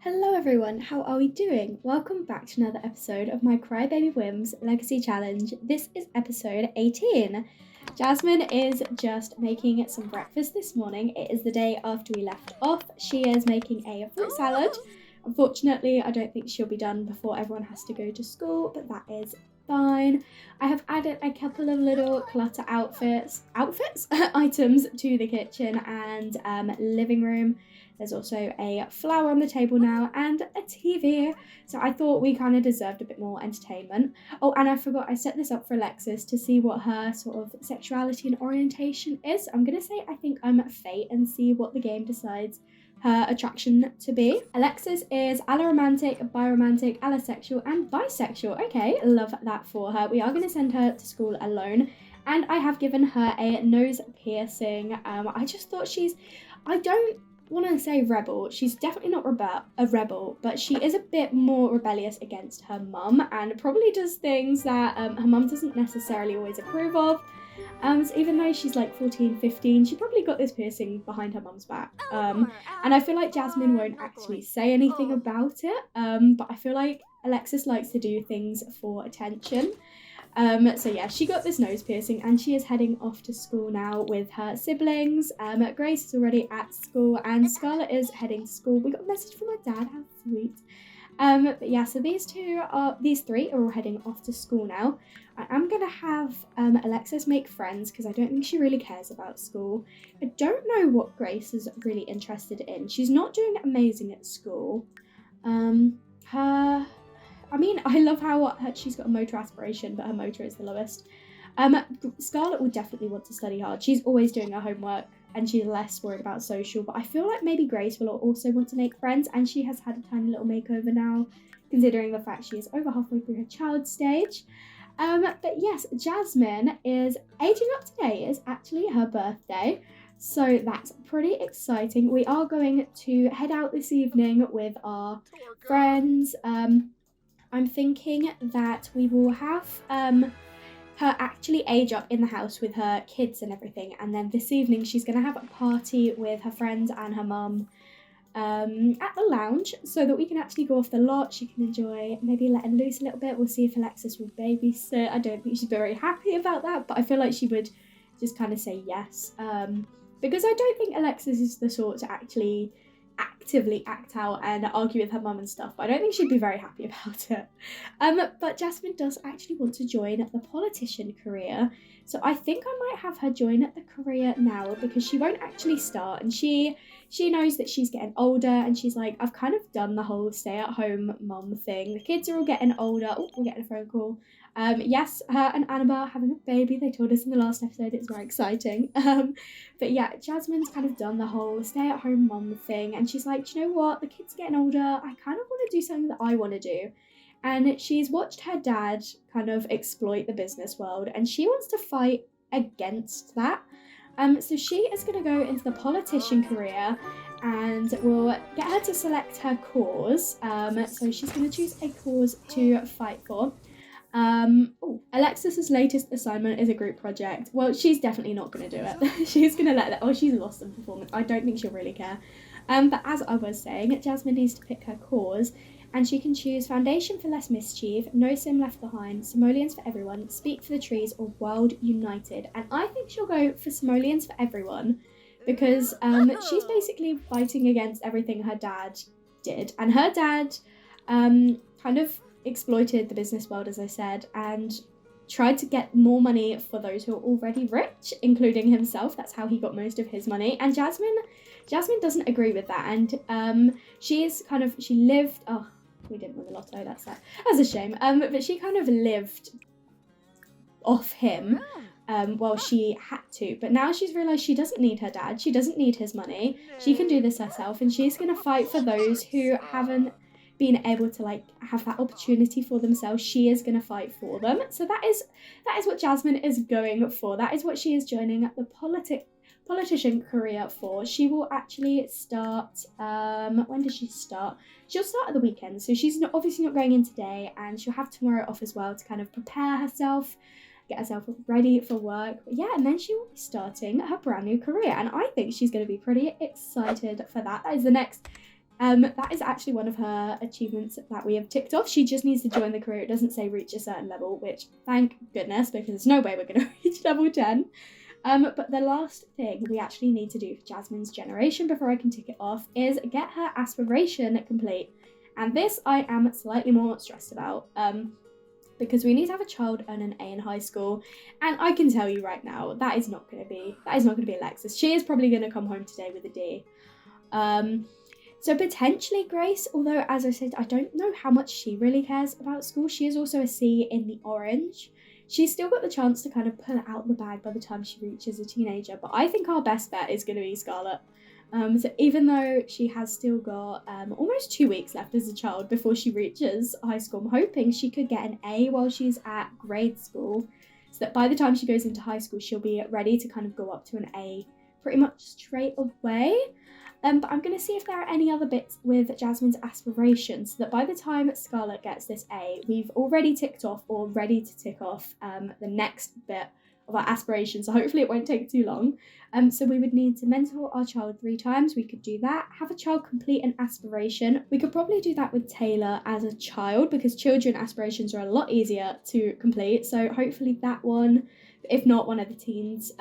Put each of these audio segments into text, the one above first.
Hello everyone, how are we doing? Welcome back to another episode of my Crybaby Whims Legacy Challenge. This is episode 18. Jasmine is just making some breakfast this morning. It is the day after we left off. She is making a fruit salad. Unfortunately, I don't think she'll be done before everyone has to go to school, but that is fine. I have added a couple of little clutter items to the kitchen and living room. There's also a flower on the table now and a TV. So I thought we kind of deserved a bit more entertainment. Oh, and I forgot, I set this up for Alexis to see what her sort of sexuality and orientation is. I'm going to say I think I'm fate and see what the game decides her attraction to be. Alexis is alloromantic, biromantic, allosexual, and bisexual. Okay, love that for her. We are going to send her to school alone. And I have given her a nose piercing. I just thought I don't want to say rebel. She's definitely not a rebel, but she is a bit more rebellious against her mum and probably does things that her mum doesn't necessarily always approve of. So even though she's like 14, 15, she probably got this piercing behind her mum's back. And I feel like Jasmine won't actually say anything about it, but I feel like Alexis likes to do things for attention. So yeah, she got this nose piercing and she is heading off to school now with her siblings. Grace is already at school and Scarlett is heading to school. We got a message from her dad, how sweet. But yeah, so these three are all heading off to school now. I am going to have Alexis make friends because I don't think she really cares about school. I don't know what Grace is really interested in. She's not doing amazing at school. I love how she's got a motor aspiration, but her motor is the lowest. Scarlett will definitely want to study hard. She's always doing her homework and she's less worried about social, but I feel like maybe Grace will also want to make friends, and she has had a tiny little makeover now, considering the fact she is over halfway through her child stage. But yes, Jasmine is aging up today. It is actually her birthday. So that's pretty exciting. We are going to head out this evening with our friends. I'm thinking that we will have her actually age up in the house with her kids and everything, and then this evening she's going to have a party with her friends and her mum at the lounge so that we can actually go off the lot. She can enjoy maybe letting loose a little bit. We'll see if Alexis will babysit. I don't think she'd be very happy about that, but I feel like she would just kind of say yes, because I don't think Alexis is the sort to actually actively act out and argue with her mum and stuff, but I don't think she'd be very happy about it. But Jasmine does actually want to join the politician career, so I think I might have her join the career now because she won't actually start, and she knows that she's getting older, and she's like, I've kind of done the whole stay-at-home mum thing. The kids are all getting older. Oh, we're getting a phone call. Yes, her and Annabelle are having a baby. They told us in the last episode. It's very exciting. But yeah, Jasmine's kind of done the whole stay-at-home mum thing, and she's like, do you know what? The kids are getting older. I kind of want to do something that I want to do. And she's watched her dad kind of exploit the business world, and she wants to fight against that. So she is going to go into the politician career, and we'll get her to select her cause. So she's going to choose a cause to fight for. Alexis's latest assignment is a group project. Well, she's definitely not going to do it. She's going to let it. Oh, she's lost in performance. I don't think she'll really care. But as I was saying, Jasmine needs to pick her cause, and she can choose Foundation for Less Mischief, No Sim Left Behind, Simoleons for Everyone, Speak for the Trees, or World United. And I think she'll go for Simoleons for Everyone because she's basically fighting against everything her dad did. And her dad kind of exploited the business world, as I said, and tried to get more money for those who are already rich, including himself. That's how he got most of his money. And Jasmine doesn't agree with that, and she lived. Oh, we didn't win the lotto. That's a shame. But she kind of lived off him while she had to. But now she's realised she doesn't need her dad. She doesn't need his money. She can do this herself, and she's gonna fight for those who haven't been able to have that opportunity for themselves. She is going to fight for them. So that is what Jasmine is going for. That is what she is joining the politician career for. She will actually start, when does she start? She'll start at the weekend, so she's obviously not going in today, and she'll have tomorrow off as well to kind of prepare herself, get herself ready for work. But yeah, and then she will be starting her brand new career, and I think she's going to be pretty excited for that. That is the next That is actually one of her achievements that we have ticked off. She just needs to join the career. It doesn't say reach a certain level, which thank goodness, because there's no way we're going to reach level 10. But the last thing we actually need to do for Jasmine's generation before I can tick it off is get her aspiration complete. And this I am slightly more stressed about. Because we need to have a child earn an A in high school, and I can tell you right now that is not going to be Alexis. She is probably going to come home today with a D. So potentially Grace, although as I said, I don't know how much she really cares about school. She is also a C in the orange. She's still got the chance to kind of pull it out the bag by the time she reaches a teenager, but I think our best bet is going to be Scarlett. So even though she has still got almost 2 weeks left as a child before she reaches high school, I'm hoping she could get an A while she's at grade school, so that by the time she goes into high school, she'll be ready to kind of go up to an A pretty much straight away. But I'm going to see if there are any other bits with Jasmine's aspirations, so that by the time Scarlett gets this A, we've already ticked off or ready to tick off the next bit of our aspirations. So hopefully it won't take too long. So we would need to mentor our child 3 times. We could do that. Have a child complete an aspiration. We could probably do that with Taylor as a child, because children aspirations are a lot easier to complete. So hopefully that one, if not one of the teens,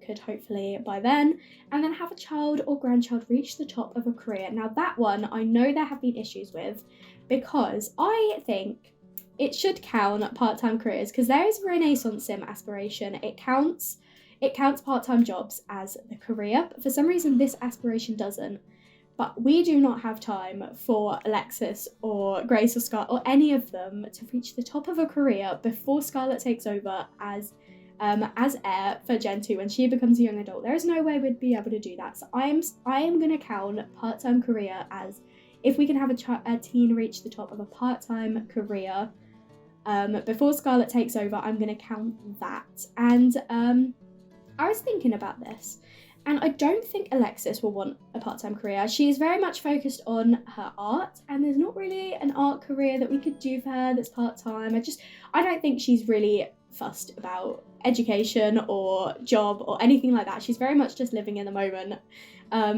could hopefully by then. And then have a child or grandchild reach the top of a career. Now that one, I know there have been issues with, because I think it should count part-time careers, because there is Renaissance Sim aspiration. It counts part-time jobs as the career, but for some reason this aspiration doesn't. But we do not have time for Alexis or Grace or Scarlett or any of them to reach the top of a career before Scarlett takes over as heir for Gen 2 when she becomes a young adult. There is no way we'd be able to do that. So I am going to count part-time career as if we can have a teen reach the top of a part-time career before Scarlett takes over. I'm going to count that. And I was thinking about this, and I don't think Alexis will want a part-time career. She is very much focused on her art, and there's not really an art career that we could do for her that's part-time. I don't think she's really fussed about education or job or anything like that. She's very much just living in the moment.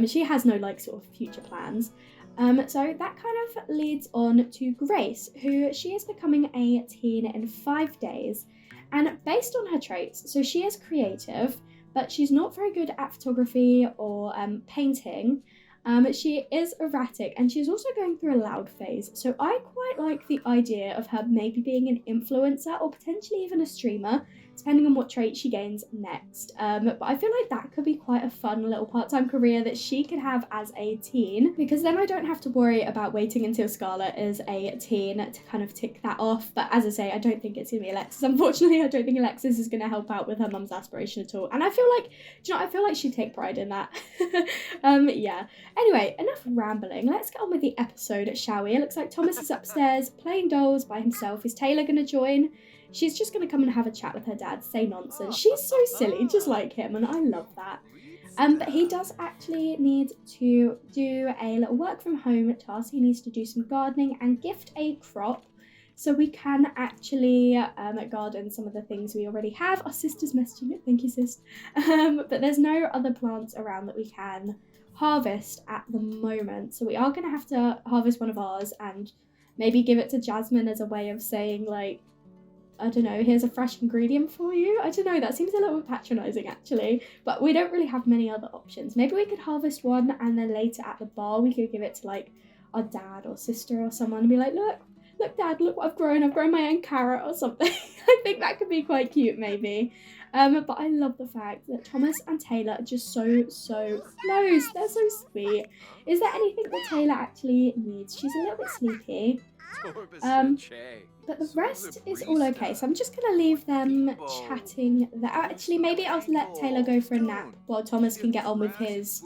She has no sort of future plans. So that kind of leads on to Grace, who she is becoming a teen in 5 days. And based on her traits, so she is creative, but she's not very good at photography or painting. She is erratic, and she's also going through a loud phase. So I quite like the idea of her maybe being an influencer or potentially even a streamer, depending on what trait she gains next. But I feel like that could be quite a fun little part-time career that she could have as a teen, because then I don't have to worry about waiting until Scarlett is a teen to kind of tick that off. But as I say, I don't think it's going to be Alexis. Unfortunately, I don't think Alexis is going to help out with her mum's aspiration at all. And I feel like she'd take pride in that. Yeah. Anyway, enough rambling. Let's get on with the episode, shall we? It looks like Thomas is upstairs playing dolls by himself. Is Taylor going to join? She's just going to come and have a chat with her dad, say nonsense. She's so silly, just like him, and I love that. But he does actually need to do a little work from home task. He needs to do some gardening and gift a crop, so we can actually garden some of the things we already have. Our sister's messaging it, thank you sis. But there's no other plants around that we can harvest at the moment, so we are going to have to harvest one of ours and maybe give it to Jasmine as a way of saying, like, I don't know, here's a fresh ingredient for you. I don't know, that seems a little bit patronising actually, but we don't really have many other options. Maybe we could harvest one and then later at the bar we could give it to like our dad or sister or someone and be like, look dad, look what I've grown my own carrot or something. I think that could be quite cute maybe. But I love the fact that Thomas and Taylor are just so close. They're so sweet. Is there anything that Taylor actually needs? She's a little bit sleepy. But the rest is all okay, so I'm just going to leave them chatting there. Actually, maybe I'll let Taylor go for a nap while Thomas can get on with his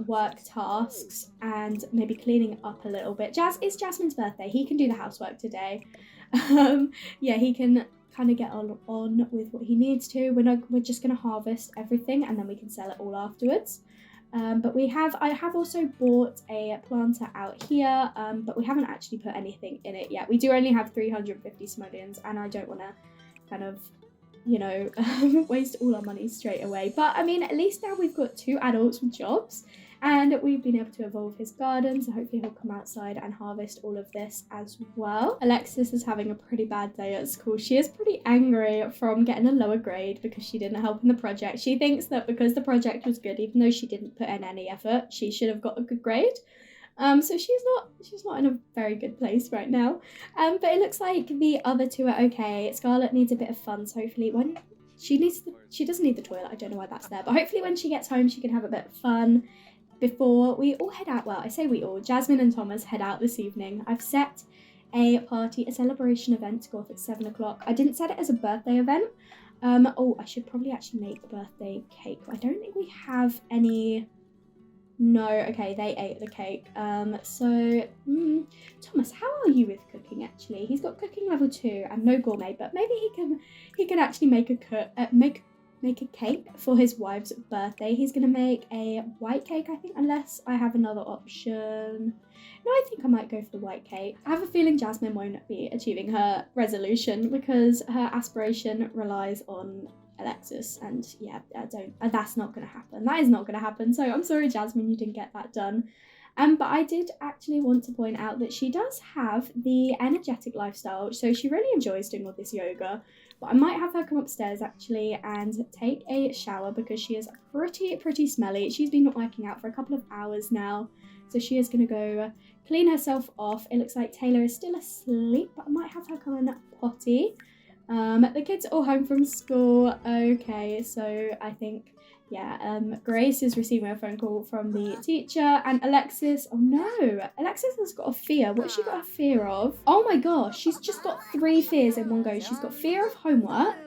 work tasks and maybe cleaning up a little bit. It's Jasmine's birthday. He can do the housework today. Yeah, he can kind of get on with what he needs to. We're just going to harvest everything and then we can sell it all afterwards. But I have also bought a planter out here, but we haven't actually put anything in it yet. We do only have 350 simoleons, and I don't want to kind of, waste all our money straight away. But I mean, at least now we've got 2 adults with jobs, And we've been able to evolve his garden, so hopefully he'll come outside and harvest all of this as well. Alexis is having a pretty bad day at school. She is pretty angry from getting a lower grade because she didn't help in the project. She thinks that because the project was good, even though she didn't put in any effort, she should have got a good grade. So she's not in a very good place right now. But it looks like the other two are okay. Scarlett needs a bit of fun, so hopefully when she doesn't need the toilet. I don't know why that's there, but hopefully when she gets home, she can have a bit of fun before we all head out. Well, I say we all. Jasmine and Thomas head out this evening. I've set a celebration event to go off at 7 o'clock. I didn't set it as a birthday event. I should probably actually make a birthday cake. I don't think we have any. No, okay, they ate the cake. Thomas, how are you with cooking actually? He's got cooking level 2 and no gourmet, but maybe he can actually make a cake for his wife's birthday. He's gonna make a white cake, I think, unless I have another option. No, I think I might go for the white cake. I have a feeling Jasmine won't be achieving her resolution because her aspiration relies on Alexis, and yeah, that's not gonna happen. That is not gonna happen. So I'm sorry, Jasmine, you didn't get that done. But I did actually want to point out that she does have the energetic lifestyle, so she really enjoys doing all this yoga. But I might have her come upstairs actually and take a shower because she is pretty smelly. She's been working out for a couple of hours now, so she is gonna go clean herself off. It looks like Taylor is still asleep, but I might have her come and potty. The kids are all home from school. Okay, so I think, yeah, Grace is receiving a phone call from the teacher, and Alexis, oh no, Alexis has got a fear. What's she got a fear of? Oh my gosh, she's just got 3 fears in one go. She's got fear of homework,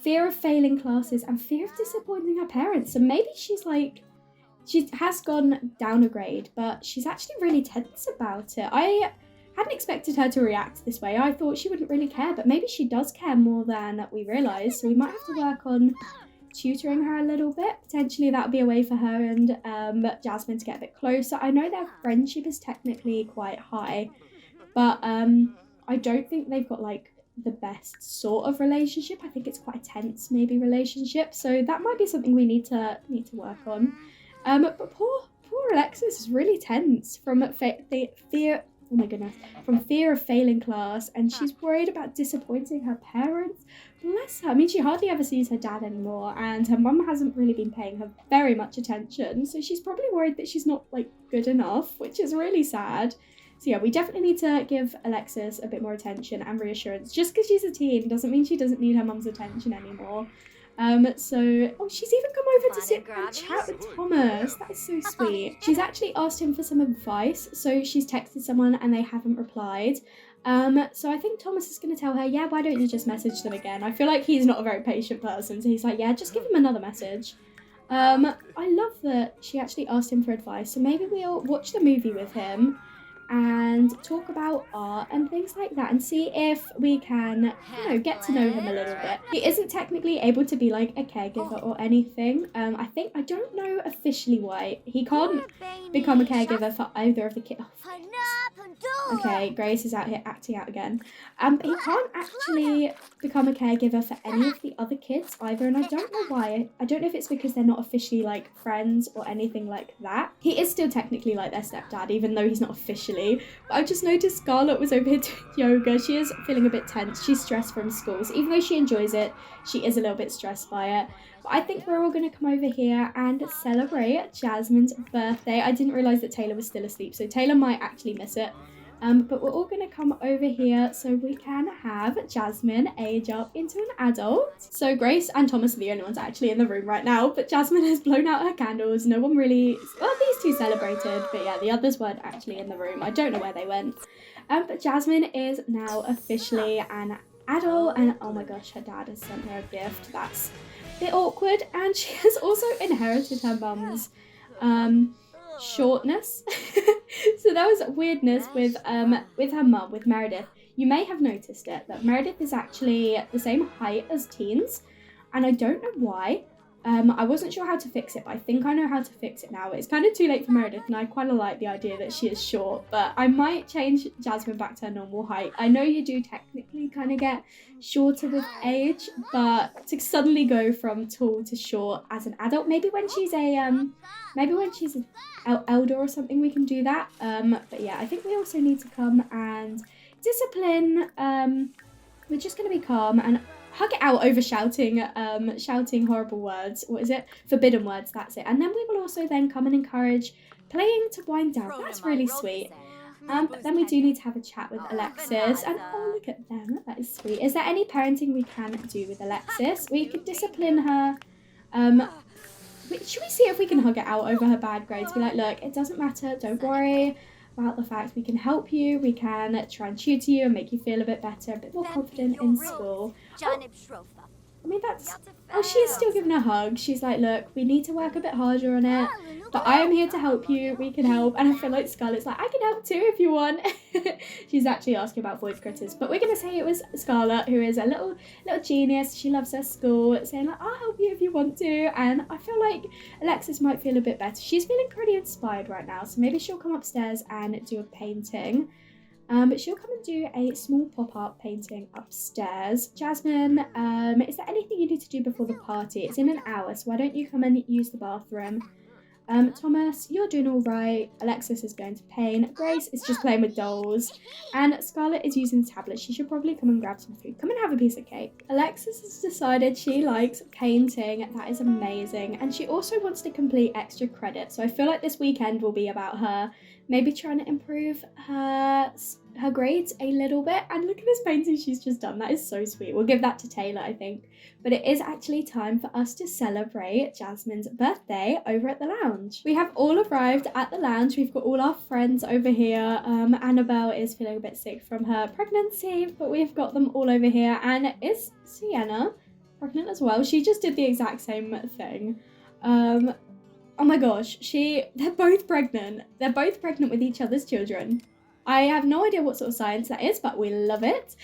fear of failing classes, and fear of disappointing her parents. So maybe she has gone down a grade, but she's actually really tense about it. I hadn't expected her to react this way. I thought she wouldn't really care, but maybe she does care more than we realise. So we might have to work on tutoring her a little bit. Potentially that would be a way for her and Jasmine to get a bit closer. I know their friendship is technically quite high, but I don't think they've got like the best sort of relationship. I think it's quite a tense maybe relationship. So that might be something we need to work on. But poor Alexis is really tense from fear. Oh my goodness, from fear of failing class, and she's worried about disappointing her parents. Bless her. I mean, she hardly ever sees her dad anymore, and her mum hasn't really been paying her very much attention, so she's probably worried that she's not, like, good enough, which is really sad. So yeah, we definitely need to give Alexis a bit more attention and reassurance. Just because she's a teen doesn't mean she doesn't need her mum's attention anymore. She's even come over to sit and chat with Thomas. That is so sweet. She's actually asked him for some advice, so she's texted someone and they haven't replied. So I think Thomas is going to tell her, yeah, why don't you just message them again? I feel like he's not a very patient person, so he's like, yeah, just give him another message. I love that she actually asked him for advice, so maybe we'll watch the movie with him and talk about art and things like that and see if we can, get to know him a little bit. He isn't technically able to be like a caregiver or anything. I don't know officially why. He can't become a caregiver for either of the kids. Okay, Grace is out here acting out again. He can't actually become a caregiver for any of the other kids either, and I don't know why. I don't know if it's because they're not officially like friends or anything like that. He is still technically like their stepdad, even though he's not officially. But I just noticed Scarlett was over here doing yoga. She is feeling a bit tense. She's stressed from school. So even though she enjoys it, she is a little bit stressed by it. But I think we're all going to come over here and celebrate Jasmine's birthday. I didn't realise that Taylor was still asleep, so Taylor might actually miss it. But we're all going to come over here so we can have Jasmine age up into an adult. So Grace and Thomas are the only ones actually in the room right now, but Jasmine has blown out her candles. No one really, well, these two celebrated, but yeah, the others weren't actually in the room. I don't know where they went. But Jasmine is now officially an adult, and oh my gosh, her dad has sent her a gift. That's a bit awkward, and she has also inherited her mum's shortness. So that was weirdness with her mum, with Meredith. You may have noticed it, that Meredith is actually the same height as teens, and I don't know why. I wasn't sure how to fix it, but I think I know how to fix it now. It's kind of too late for Meredith, and I quite like the idea that she is short, but I might change Jasmine back to her normal height. I know you do technically kind of get shorter with age, but to suddenly go from tall to short as an adult, maybe when she's an elder or something, we can do that. But yeah, I think we also need to come and discipline. We're just going to be calm and hug it out over shouting horrible words. What is it? Forbidden words, that's it. And then we will also then come and encourage playing to wind down. That's really sweet. But then we do need to have a chat with Alexis. And oh, look at them. That is sweet. Is there any parenting we can do with Alexis? We could discipline her. Should we see if we can hug it out over her bad grades? Be like, look, it doesn't matter. Don't worry about the fact we can help you. We can try and tutor you and make you feel a bit better, a bit more confident in school. Oh, I mean, that's... Oh, she's still giving a hug. She's like, look, we need to work a bit harder on it, but I am here to help you. We can help. And I feel like Scarlett's like, I can help too if you want. She's actually asking about voice critters, but we're going to say it was Scarlett, who is a little genius. She loves her school, saying like, I'll help you if you want to. And I feel like Alexis might feel a bit better. She's feeling pretty inspired right now, so maybe she'll come upstairs and do a painting. But she'll come and do a small pop-up painting upstairs. Jasmine, is there anything you need to do before the party? It's in an hour, so why don't you come and use the bathroom? Thomas, you're doing all right. Alexis is going to paint. Grace is just playing with dolls. And Scarlett is using the tablet. She should probably come and grab some food. Come and have a piece of cake. Alexis has decided she likes painting. That is amazing. And she also wants to complete extra credit. So I feel like this weekend will be about her maybe trying to improve her grades a little bit. And look at this painting she's just done. That is so sweet. We'll give that to Taylor, I think. But it is actually time for us to celebrate Jasmine's birthday over at the lounge. We have all arrived at the lounge. We've got all our friends over here. Annabelle is feeling a bit sick from her pregnancy, but we've got them all over here. And is Sienna pregnant as well? She just did the exact same thing. Oh my gosh, they're both pregnant. They're both pregnant with each other's children. I have no idea what sort of science that is, but we love it.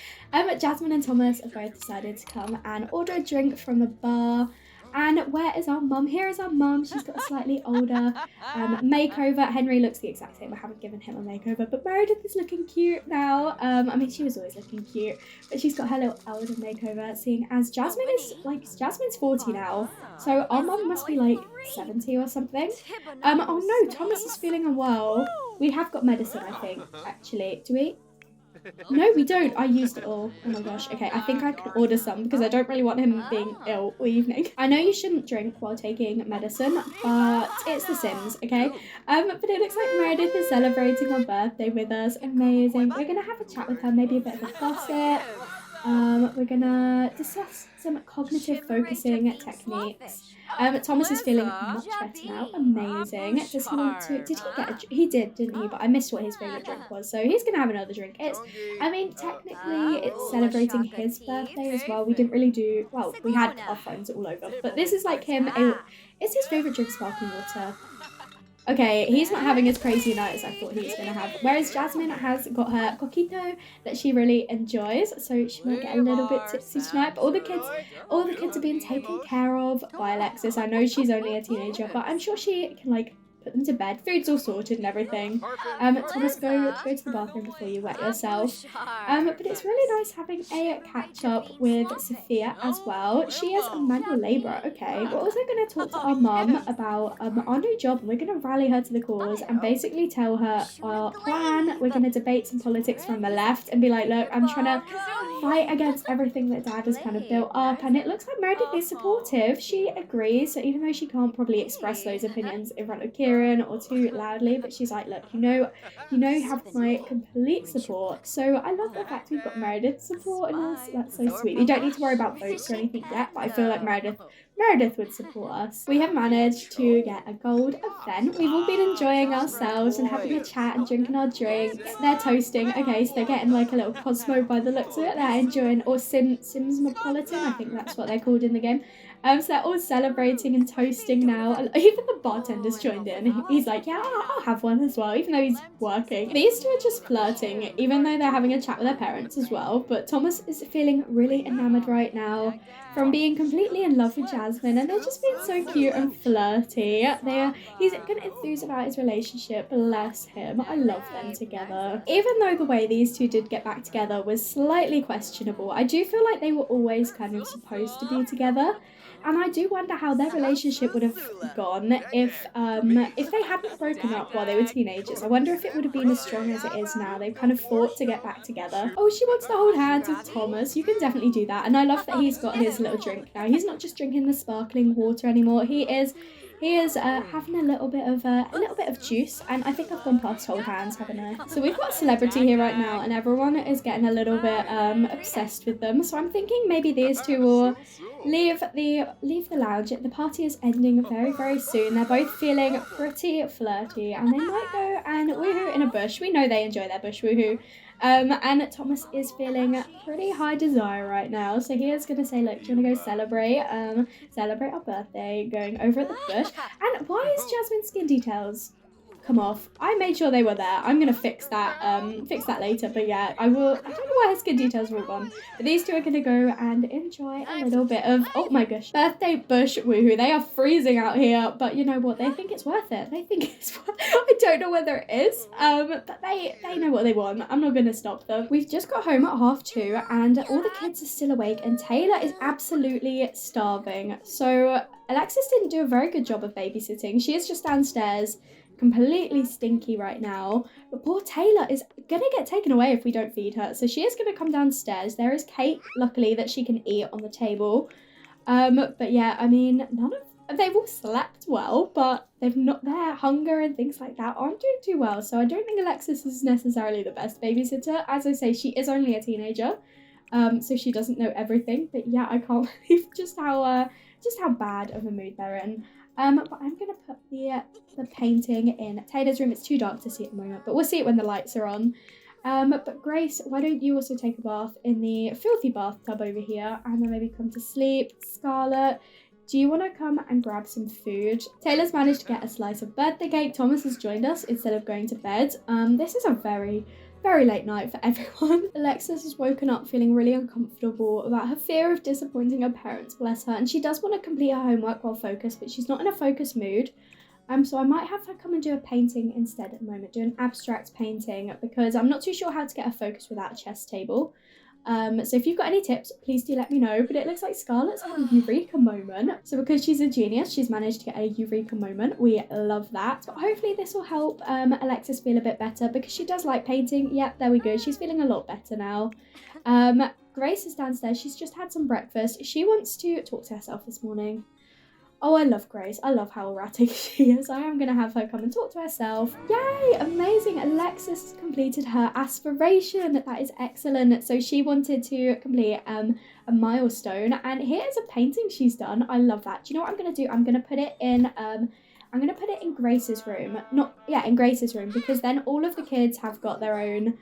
Jasmine and Thomas have both decided to come and order a drink from the bar. And where is our mum? Here is our mum. She's got a slightly older makeover. Henry looks the exact same. I haven't given him a makeover, but Meredith is looking cute now. I mean, she was always looking cute, but she's got her little elder makeover, seeing as Jasmine is, Jasmine's 40 now. So our mum must be like 70 or something. Oh no, Thomas is feeling unwell. We have got medicine, I think, actually. Do we? No, we don't. I used it all. Oh my gosh. Okay, I think I can order some because I don't really want him being ill all evening. I know you shouldn't drink while taking medicine, but it's The Sims, okay? But it looks like Meredith is celebrating her birthday with us. Amazing. We're going to have a chat with her, maybe a bit of a gossip. We're going to discuss some cognitive focusing techniques. Thomas is feeling much better now. Amazing. Does he want to... Did he get a... He did, didn't he? But I missed what his favourite drink was. So he's going to have another drink. I mean, technically, it's celebrating his birthday as well. We didn't really do... Well, we had our friends all over. But this is like him... Is his favourite drink sparkling water? Okay, he's not having as crazy a night as I thought he was going to have. Whereas Jasmine has got her coquito that she really enjoys, so she might get a little bit tipsy tonight. But all the kids are being taken care of by Alexis. I know she's only a teenager, but I'm sure she can put them to bed. Food's all sorted and everything. Thomas, go to the bathroom before you wet yourself. But it's really nice having a catch up with Sophia as well. She is a manual labourer. Okay, we're also going to talk to our mum about our new job, and we're going to rally her to the cause and basically tell her our plan. We're going to debate some politics from the left and be like, look, I'm trying to fight against everything that Dad has kind of built up, and it looks like Meredith is supportive. She agrees, so even though she can't probably express those opinions in front of Kira or too loudly, but she's like, look, you have my complete support. So I love the fact we've got Meredith supporting us. That's so sweet. We don't need to worry about votes or anything yet, but I feel like Meredith would support us. We have managed to get a gold event. We've all been enjoying ourselves and having a chat and drinking our drinks. They're toasting. Okay, so they're getting like a little Cosmo by the looks of it. They're enjoying, or Simsmopolitan, I think that's what they're called in the game. So they're all celebrating and toasting now. And even the bartender's joined in. He's like, yeah, I'll have one as well, even though he's working. These two are just flirting, even though they're having a chat with their parents as well. But Thomas is feeling really enamored right now from being completely in love with Jasmine, and they're just being so cute and flirty. He's gonna enthuse about his relationship, bless him. I love them together. Even though the way these two did get back together was slightly questionable, I do feel like they were always kind of supposed to be together. And I do wonder how their relationship would have gone if they hadn't broken up while they were teenagers. I wonder if it would have been as strong as it is now. They've kind of fought to get back together. Oh, she wants to hold hands with Thomas. You can definitely do that. And I love that he's got his little drink now. He's not just drinking the sparkling water anymore. He is having a little bit of juice, and I think I've gone past hold hands, haven't I? So we've got a celebrity here right now, and everyone is getting a little bit obsessed with them. So I'm thinking maybe these two will leave the lounge. The party is ending very, very soon. They're both feeling pretty flirty, and they might go and woohoo in a bush. We know they enjoy their bush woohoo. And Thomas is feeling pretty high desire right now, so he is gonna say, look, do you wanna go celebrate our birthday, going over at the bush? And why is Jasmine's skin details come off? I made sure they were there. I'm gonna fix that later, but yeah, I don't know why her skin details were all gone, but these two are gonna go and enjoy a little bit of, oh my gosh, birthday bush woohoo. They are freezing out here, but you know what, they think it's worth it. I don't know whether it is, but they know what they want. I'm not gonna stop them. We've just got home at 2:30 and all the kids are still awake, and Taylor is absolutely starving. So Alexis didn't do a very good job of babysitting. She is just downstairs, completely stinky right now, but poor Taylor is gonna get taken away if we don't feed her, so she is gonna come downstairs. There is cake, luckily, that she can eat on the table, but yeah, I mean, they've all slept well, but their hunger and things like that aren't doing too well, so I don't think Alexis is necessarily the best babysitter. As I say, she is only a teenager, so she doesn't know everything, but yeah, I can't believe just how bad of a mood they're in. But I'm gonna put the painting in Taylor's room. It's too dark to see at the moment, but we'll see it when the lights are on. But Grace, why don't you also take a bath in the filthy bathtub over here, and then maybe come to sleep? Scarlett, do you want to come and grab some food? Taylor's managed to get a slice of birthday cake. Thomas has joined us instead of going to bed. This is a very, very late night for everyone. Alexis has woken up feeling really uncomfortable about her fear of disappointing her parents, bless her, and she does want to complete her homework while focused, but she's not in a focused mood. So I might have her come and do a painting instead at the moment, do an abstract painting, because I'm not too sure how to get her focused without a chess table. So if you've got any tips, please do let me know. But it looks like Scarlett's had a eureka moment. So because she's a genius, she's managed to get a eureka moment. We love that. But hopefully this will help Alexis feel a bit better, because she does like painting. Yep, there we go. She's feeling a lot better now. Grace is downstairs. She's just had some breakfast. She wants to talk to herself this morning. Oh, I love Grace. I love how erratic she is. I am going to have her come and talk to herself. Yay! Amazing. Alexis has completed her aspiration. That is excellent. So she wanted to complete a milestone. And here's a painting she's done. I love that. Do you know what I'm going to do? I'm going to put it in... I'm going to put it in Grace's room. In Grace's room, because then all of the kids have got their own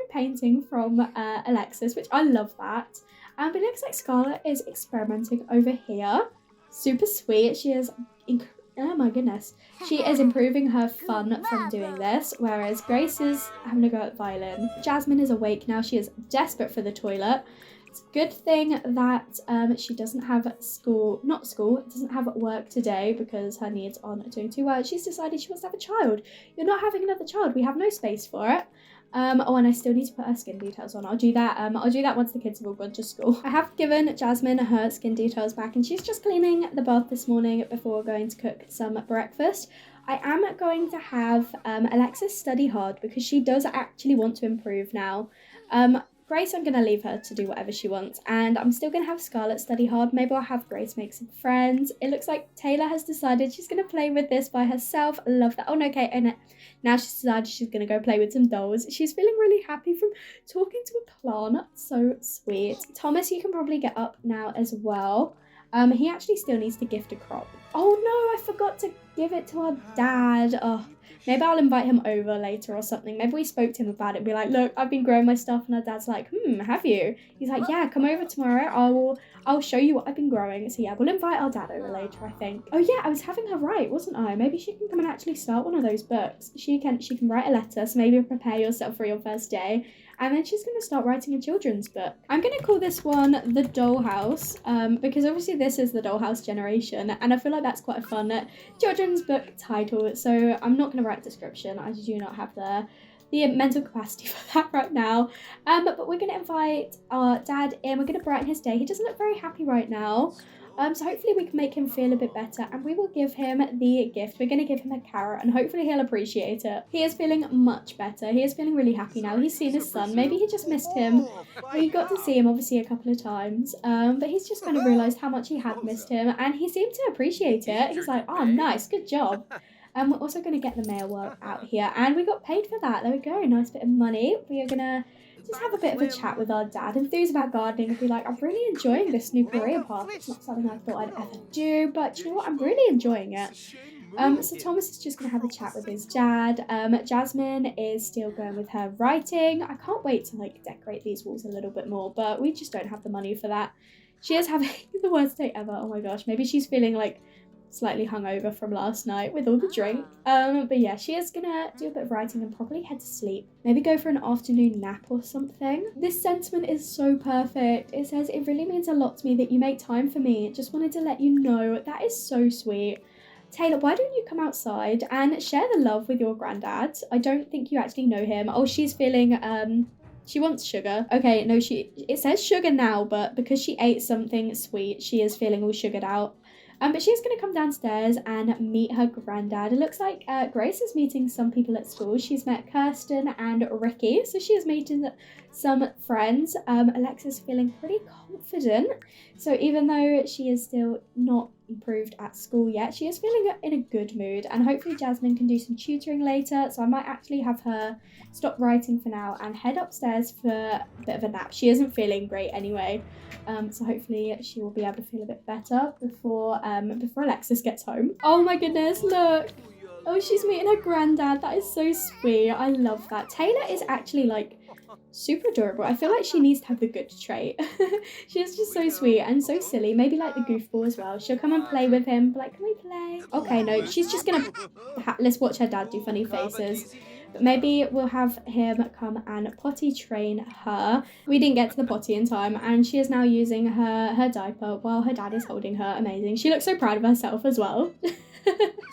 painting from Alexis, which I love that. But it looks like Scarlett is experimenting over here. Super sweet. She is, oh my goodness. She is improving her fun from doing this, whereas Grace is having a go at violin. Jasmine is awake now. She is desperate for the toilet. It's a good thing that she doesn't have doesn't have work today, because her needs aren't doing too well. She's decided she wants to have a child. You're not having another child. We have no space for it. Oh, and I still need to put her skin details on. I'll do that once the kids have all gone to school. I have given Jasmine her skin details back, and she's just cleaning the bath this morning before going to cook some breakfast. I am going to have Alexis study hard, because she does actually want to improve now. Grace, I'm going to leave her to do whatever she wants, and I'm still going to have Scarlett study hard. Maybe I'll have Grace make some friends. It looks like Taylor has decided she's going to play with this by herself. I love that. Oh no, okay, and now she's decided she's going to go play with some dolls. She's feeling really happy from talking to a plant. So sweet. Thomas, you can probably get up now as well. He actually still needs to gift a crop. Oh no, I forgot to give it to our dad. Oh, Maybe I'll invite him over later or something. Maybe we spoke to him about it and be like, look, I've been growing my stuff. And our dad's like, have you? He's like, yeah, come over tomorrow. I'll show you what I've been growing. So yeah, we'll invite our dad over later, I think. Oh yeah, I was having her write, wasn't I? Maybe she can come and actually start one of those books. She can write a letter, so maybe prepare yourself for your first day. And then she's going to start writing a children's book. I'm going to call this one The Dollhouse, because obviously this is the Dollhouse generation, and I feel like that's quite a fun children's book title. So I'm not going to write a description. I do not have the mental capacity for that right now. But we're going to invite our dad in. We're going to brighten his day. He doesn't look very happy right now. So hopefully we can make him feel a bit better, and we will give him the gift. We're going to give him a carrot, and hopefully he'll appreciate it. He is feeling much better. He is feeling really happy now. He's seen his son. Maybe he just missed him. We got to see him obviously a couple of times, but he's just kind of realised how much he had missed him, and he seemed to appreciate it. He's like, oh, nice, good job. We're also going to get the mail work out here, and we got paid for that. There we go, nice bit of money. We are going to just have a bit of a chat with our dad, enthuse about gardening, and be like, I'm really enjoying this new career path. It's not something I thought I'd ever do, but you know what, I'm really enjoying it. So Thomas is just going to have a chat with his dad. Jasmine is still going with her writing. I can't wait to like decorate these walls a little bit more, but we just don't have the money for that. She is having the worst day ever. Oh my gosh, maybe she's feeling like slightly hungover from last night with all the drink. But yeah, she is gonna do a bit of writing and probably head to sleep. Maybe go for an afternoon nap or something. This sentiment is so perfect. It says, it really means a lot to me that you make time for me. Just wanted to let you know. That is so sweet. Taylor, why don't you come outside and share the love with your granddad? I don't think you actually know him. Oh, she's feeling, she wants sugar. Okay, no, it says sugar now, but because she ate something sweet, she is feeling all sugared out. But she's going to come downstairs and meet her granddad. It looks like Grace is meeting some people at school. She's met Kirsten and Ricky, so she is meeting some friends. Alexis feeling pretty confident. So even though she is still not improved at school yet, she is feeling in a good mood. And hopefully Jasmine can do some tutoring later. So I might actually have her stop writing for now and head upstairs for a bit of a nap. She isn't feeling great anyway. So hopefully she will be able to feel a bit better before Alexis gets home. Oh my goodness, look. Oh, she's meeting her granddad. That is so sweet. I love that. Taylor is actually like super adorable. I feel like she needs to have the good trait. She's just so sweet and so silly. Maybe like the goofball as well. She'll come and play with him. Like, can we play? Okay, no, she's just gonna... Let's watch her dad do funny faces. But maybe we'll have him come and potty train her. We didn't get to the potty in time, and she is now using her diaper while her dad is holding her. Amazing. She looks so proud of herself as well.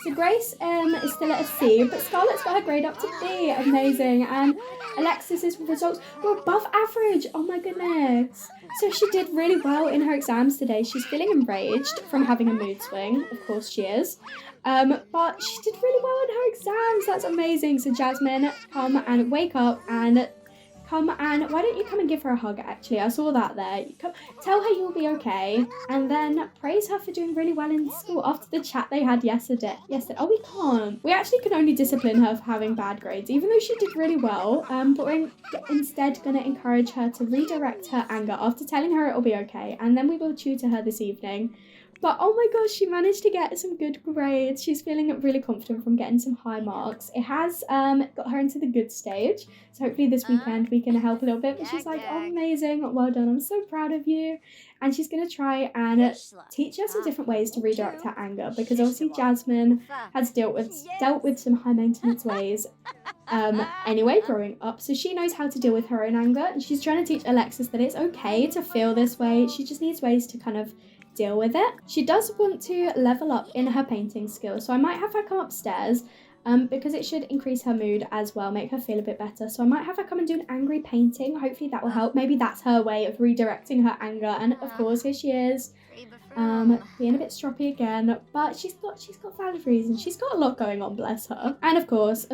So Grace is still at a C, but Scarlett's got her grade up to B. Amazing. And Alexis's results were above average. Oh my goodness. So she did really well in her exams today. She's feeling enraged from having a mood swing. Of course she is. But she did really well in her exams. That's amazing. So Jasmine, come and wake up and why don't you come and give her a hug, actually? I saw that there. Tell her you'll be okay, and then praise her for doing really well in school after the chat they had yesterday. Oh, we can't. We actually can only discipline her for having bad grades, even though she did really well. But we're instead going to encourage her to redirect her anger after telling her it'll be okay, and then we will tutor her this evening. But oh my gosh, she managed to get some good grades. She's feeling really confident from getting some high marks. It has got her into the good stage. So hopefully this weekend we can help a little bit. But she's like, oh, amazing, well done, I'm so proud of you. And she's going to try and teach her some different ways to redirect her anger. Because obviously Jasmine has dealt with some high maintenance ways anyway growing up. So she knows how to deal with her own anger. And she's trying to teach Alexis that it's okay to feel this way. She just needs ways to kind of deal with it. She does want to level up in her painting skills, so I might have her come upstairs because it should increase her mood as well, make her feel a bit better. So I might have her come and do an angry painting. Hopefully that will help. Maybe that's her way of redirecting her anger. And of course here she is being a bit stroppy again, but she's got valid reasons. She's got a lot going on, bless her. And of course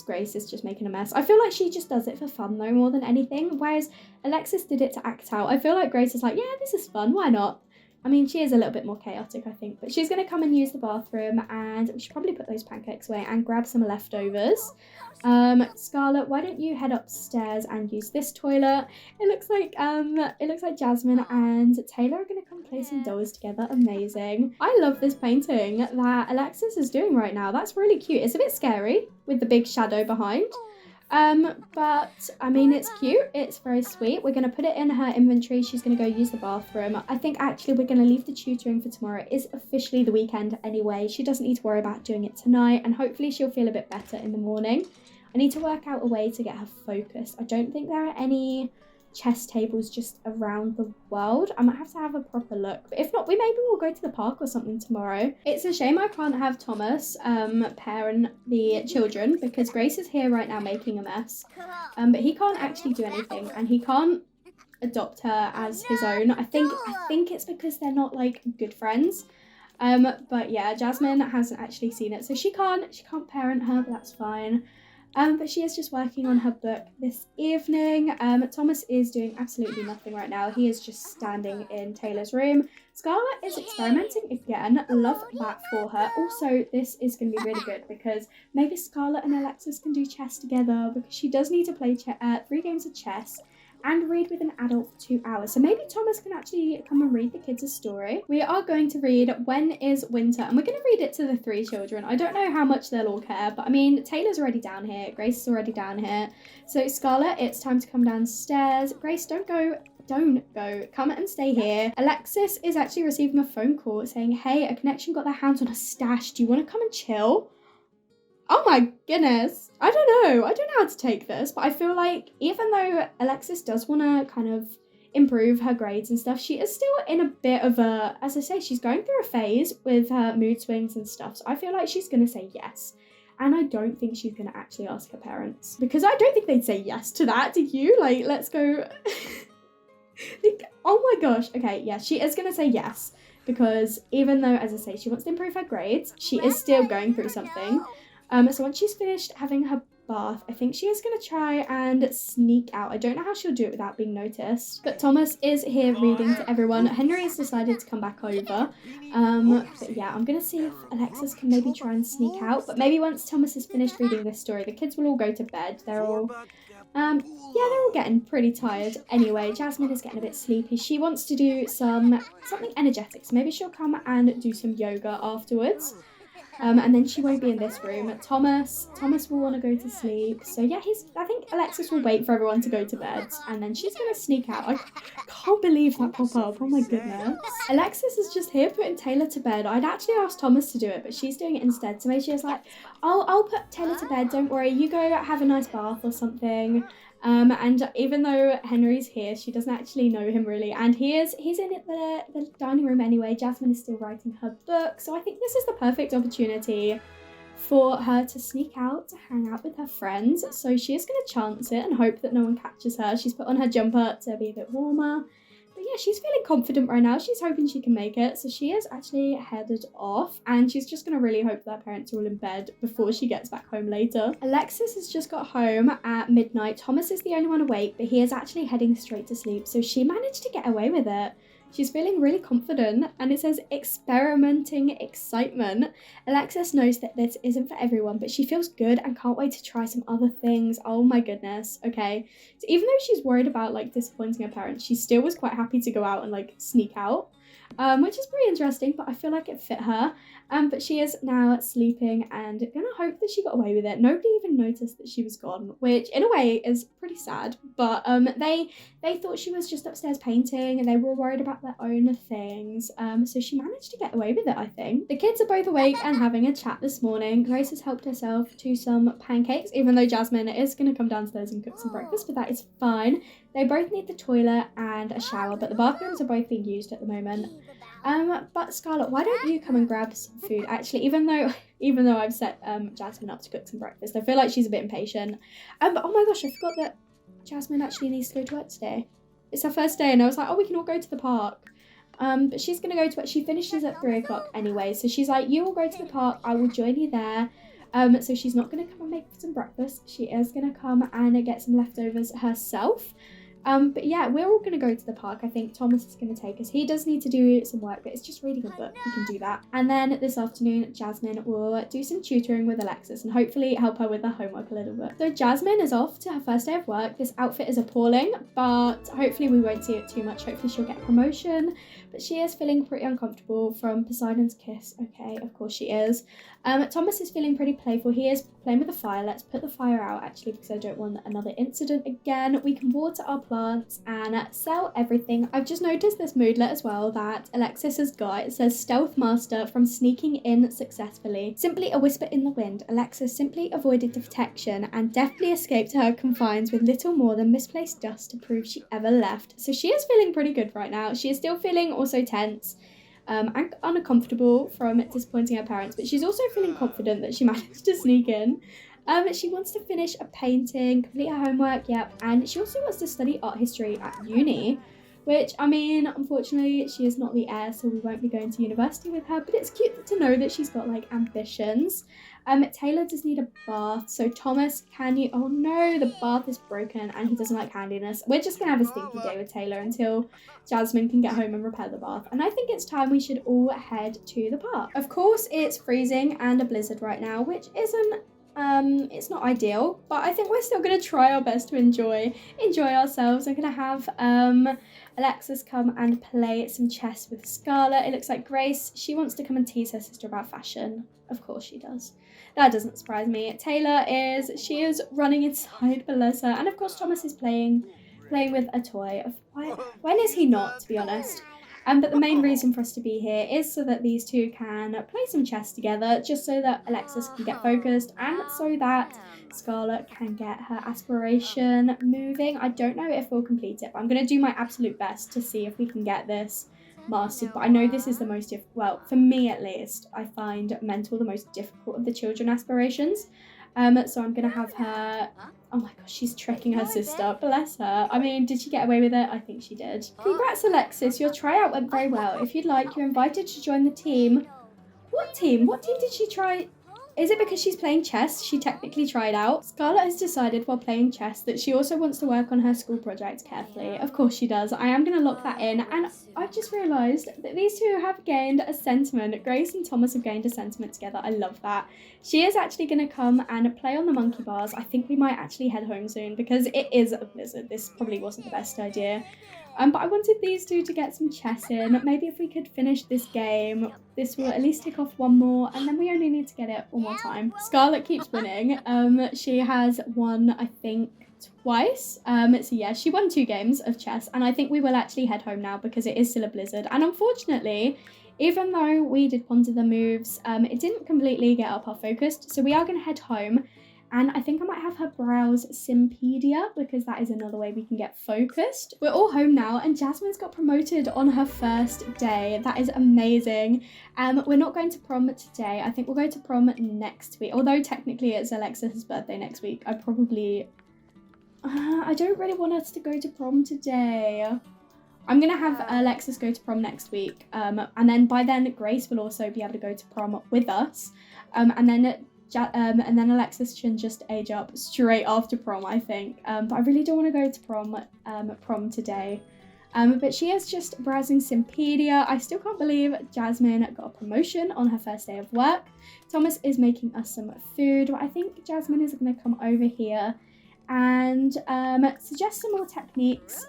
Grace is just making a mess. I feel like she just does it for fun though, more than anything, whereas Alexis did it to act out. I feel like Grace is like, yeah, this is fun, why not? I mean, she is a little bit more chaotic, I think, but she's going to come and use the bathroom, and we should probably put those pancakes away and grab some leftovers. Scarlett, why don't you head upstairs and use this toilet? It looks like Jasmine and Taylor are going to come play some dolls together. Amazing. I love this painting that Alexis is doing right now. That's really cute. It's a bit scary with the big shadow behind. But I mean, it's cute, it's very sweet. We're going to put it in her inventory. She's going to go use the bathroom. I think actually we're going to leave the tutoring for tomorrow. It is officially the weekend anyway. She doesn't need to worry about doing it tonight, and hopefully she'll feel a bit better in the morning. I need to work out a way to get her focused. I don't think there are any chess tables just around the world. I might have to have a proper look, but if not, maybe we'll go to the park or something tomorrow. It's a shame I can't have Thomas parent the children, because Grace is here right now making a mess, but he can't actually do anything, and he can't adopt her as his own. I think it's because they're not like good friends. But yeah, Jasmine hasn't actually seen it, so she can't parent her, but that's fine. But she is just working on her book this evening. Thomas is doing absolutely nothing right now. He is just standing in Taylor's room. Scarlett is experimenting again. Love that for her. Also, this is going to be really good because maybe Scarlett and Alexis can do chess together, because she does need to play 3 games of chess and read with an adult for 2 hours. So maybe Thomas can actually come and read the kids a story. We are going to read When is Winter, and we're going to read it to the 3 children. I don't know how much they'll all care, but I mean, Taylor's already down here, Grace is already down here. So Scarlett, it's time to come downstairs. Grace, don't go. Come and stay here. Alexis is actually receiving a phone call saying, hey, a connection got their hands on a stash. Do you want to come and chill? Oh my goodness. I don't know how to take this, but I feel like even though Alexis does want to kind of improve her grades and stuff, she is still in a bit of a, as I say, she's going through a phase with her mood swings and stuff. So I feel like she's going to say yes. And I don't think she's going to actually ask her parents, because I don't think they'd say yes to that. Did you? Like, let's go. Oh my gosh. Okay, yeah, she is going to say yes, because even though, as I say, she wants to improve her grades, she is still going through something. So once she's finished having her bath, I think she is going to try and sneak out. I don't know how she'll do it without being noticed. But Thomas is here reading to everyone. Henry has decided to come back over. But yeah, I'm going to see if Alexis can maybe try and sneak out. But maybe once Thomas has finished reading this story, the kids will all go to bed. They're all getting pretty tired. Anyway, Jasmine is getting a bit sleepy. She wants to do something energetic. So maybe she'll come and do some yoga afterwards. And then she won't be in this room. Thomas will want to go to sleep. So yeah, I think Alexis will wait for everyone to go to bed, and then she's going to sneak out. I can't believe that pop up. Oh my goodness. Alexis is just here putting Taylor to bed. I'd actually asked Thomas to do it, but she's doing it instead. So maybe she was like, I'll put Taylor to bed. Don't worry. You go have a nice bath or something. And even though Henry's here, she doesn't actually know him really, and he's in the dining room anyway. Jasmine is still writing her book, so I think this is the perfect opportunity for her to sneak out to hang out with her friends. So she is going to chance it and hope that no one catches her. She's put on her jumper to be a bit warmer. But yeah, she's feeling confident right now. She's hoping she can make it. So she is actually headed off, and she's just going to really hope that her parents are all in bed before she gets back home later. Alexis has just got home at midnight. Thomas is the only one awake, but he is actually heading straight to sleep. So she managed to get away with it. She's feeling really confident, and it says experimenting excitement. Alexis knows that this isn't for everyone, but she feels good and can't wait to try some other things. Oh my goodness. Okay. So even though she's worried about like disappointing her parents, she still was quite happy to go out and like sneak out, which is pretty interesting, but I feel like it fit her. But she is now sleeping and gonna hope that she got away with it. Nobody even noticed that she was gone, which in a way is pretty sad. But they thought she was just upstairs painting, and they were worried about their own things. So she managed to get away with it, I think. The kids are both awake and having a chat this morning. Grace has helped herself to some pancakes, even though Jasmine is gonna come downstairs and cook some breakfast, but that is fine. They both need the toilet and a shower, but the bathrooms are both being used at the moment. But Scarlett, why don't you come and grab some food? Actually, even though I've set Jasmine up to cook some breakfast, I feel like she's a bit impatient. But oh my gosh, I forgot that Jasmine actually needs to go to work today. It's her first day, and I was like, oh, we can all go to the park. But she's gonna go to work. She finishes at 3 o'clock anyway, so she's like, you all go to the park. I will join you there. So she's not gonna come and make some breakfast. She is gonna come and get some leftovers herself. But yeah, we're all going to go to the park. I think Thomas is going to take us. He does need to do some work, but it's just reading a book. He can do that. And then this afternoon, Jasmine will do some tutoring with Alexis and hopefully help her with her homework a little bit. So Jasmine is off to her first day of work. This outfit is appalling, but hopefully we won't see it too much. Hopefully she'll get a promotion. But she is feeling pretty uncomfortable from Poseidon's kiss. Okay, of course she is. Thomas is feeling pretty playful. He is playing with the fire. Let's put the fire out actually because I don't want another incident again. We can water our plants and sell everything. I've just noticed this moodlet as well that Alexis has got. It says Stealth Master from sneaking in successfully. Simply a whisper in the wind. Alexis simply avoided detection and deftly escaped her confines with little more than misplaced dust to prove she ever left. So she is feeling pretty good right now. She is still feeling also tense. And uncomfortable from disappointing her parents, but she's also feeling confident that she managed to sneak in. She wants to finish a painting, complete her homework, yep, and she also wants to study art history at uni, which, I mean, unfortunately, she is not the heir, so we won't be going to university with her, but it's cute to know that she's got, like, ambitions. Taylor does need a bath, so Thomas, can you... Oh no, the bath is broken and he doesn't like handiness. We're just going to have a stinky day with Taylor until Jasmine can get home and repair the bath. And I think it's time we should all head to the park. Of course, it's freezing and a blizzard right now, which isn't... it's not ideal, but I think we're still going to try our best to enjoy ourselves. I'm going to have Alexis come and play some chess with Scarlett. It looks like Grace, she wants to come and tease her sister about fashion. Of course she does. That doesn't surprise me. Taylor she is running inside, bless her. And of course Thomas is playing with a toy. When is he not, to be honest? But the main reason for us to be here is so that these two can play some chess together, just so that Alexis can get focused and so that Scarlett can get her aspiration moving. I don't know if we'll complete it, but I'm going to do my absolute best to see if we can get this mastered. But I know this is the most well, for me at least, I find mental the most difficult of the children aspirations. So I'm going to have her... Oh my gosh, she's tricking her sister. Bless her. I mean, did she get away with it? I think she did. Congrats, Alexis. Your tryout went very well. If you'd like, you're invited to join the team. What team? What team did she try? Is it because she's playing chess? She technically tried out. Scarlett has decided while playing chess that she also wants to work on her school project carefully. Of course she does. I am going to lock that in. And I've just realised that these two have gained a sentiment. Grace and Thomas have gained a sentiment together. I love that. She is actually going to come and play on the monkey bars. I think we might actually head home soon because it is a blizzard. This probably wasn't the best idea. But I wanted these two to get some chess in. Maybe if we could finish this game, this will at least tick off one more, and then we only need to get it one more time. Scarlett keeps winning. She has won, I think, twice. So yeah, she won 2 games of chess, and I think we will actually head home now because it is still a blizzard. And unfortunately, even though we did ponder the moves, it didn't completely get up our focus. So we are going to head home. And I think I might have her browse Simpedia because that is another way we can get focused. We're all home now and Jasmine's got promoted on her first day. That is amazing. We're not going to prom today. I think we'll go to prom next week. Although technically it's Alexis' birthday next week. I don't really want us to go to prom today. I'm going to have Alexis go to prom next week. And then by then Grace will also be able to go to prom with us. And then Alexis can just age up straight after prom, I think. But I really don't want to go to prom today. But she is just browsing Simpedia. I still can't believe Jasmine got a promotion on her first day of work. Thomas is making us some food. But I think Jasmine is going to come over here and suggest some more techniques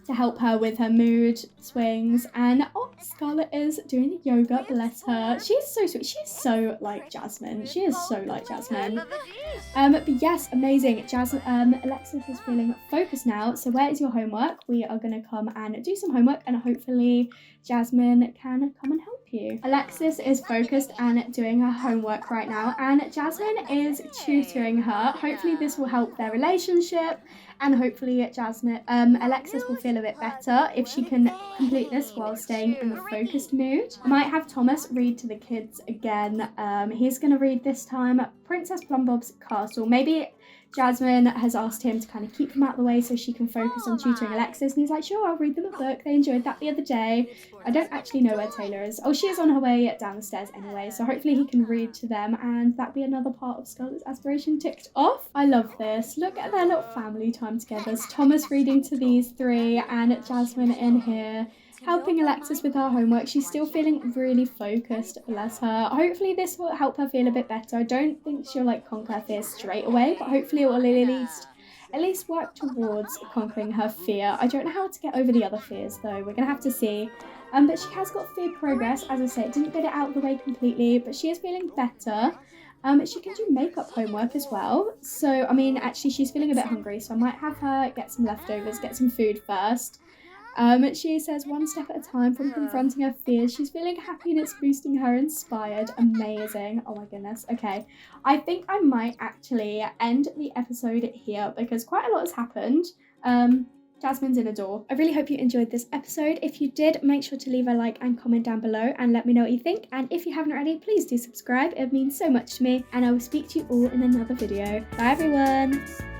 to help her with her mood swings. And oh, Scarlett is doing yoga, bless her. She is so sweet. She is so like Jasmine. She is so like Jasmine. But yes, amazing. Alexis is feeling focused now. So where is your homework? We are going to come and do some homework and hopefully Jasmine can come and help you. Alexis is focused and doing her homework right now and Jasmine is tutoring her. Hopefully this will help their relationship and hopefully Alexis will feel feel a bit better if she can complete this while staying in the focused mood. I might have Thomas read to the kids again. He's going to read this time Princess Plumbob's Castle. Maybe Jasmine has asked him to kind of keep them out of the way so she can focus on tutoring Alexis, and he's like, sure, I'll read them a book. They enjoyed that the other day. I don't actually know where Taylor is. Oh, she is on her way down the stairs anyway, so hopefully he can read to them, and that'll be another part of Scarlett's aspiration ticked off. I love this. Look at their little family time together. It's Thomas reading to these three, and Jasmine in here helping Alexis with her homework. She's still feeling really focused, bless her. Hopefully this will help her feel a bit better. I don't think she'll like conquer her fears straight away, but hopefully it will at least work towards conquering her fear. I don't know how to get over the other fears though. We're gonna have to see. But she has got fear progress. As I said, didn't get it out of the way completely, but she is feeling better. She can do makeup homework as well. So, I mean, actually she's feeling a bit hungry, so I might have her get some leftovers, get some food first. She says one step at a time from confronting her fears. She's feeling happy and it's boosting her inspired. Amazing. Oh my goodness. Okay. I think I might actually end the episode here because quite a lot has happened. Jasmine's in a door. I really hope you enjoyed this episode. If you did, make sure to leave a like and comment down below and let me know what you think. And if you haven't already, please do subscribe. It means so much to me. And I will speak to you all in another video. Bye everyone.